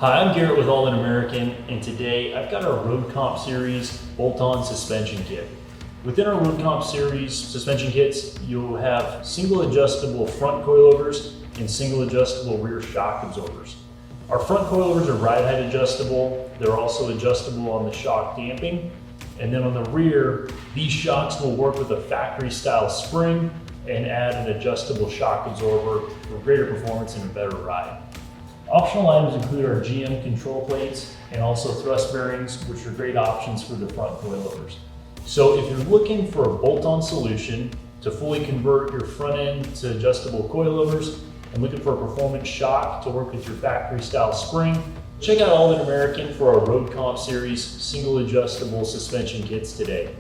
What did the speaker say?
Hi, I'm Garrett with Aldan American, and today I've got our Road Comp Series bolt-on suspension kit. Within our Road Comp Series suspension kits, you'll have single adjustable front coilovers and single adjustable rear shock absorbers. Our front coilovers are ride height adjustable. They're also adjustable on the shock damping. And then on the rear, these shocks will work with a factory style spring and add an adjustable shock absorber for greater performance and a better ride. Optional items include our GM control plates and also thrust bearings, which are great options for the front coilovers. So if you're looking for a bolt-on solution to fully convert your front end to adjustable coilovers and looking for a performance shock to work with your factory style spring, check out Aldan American for our Road Comp Series single adjustable suspension kits today.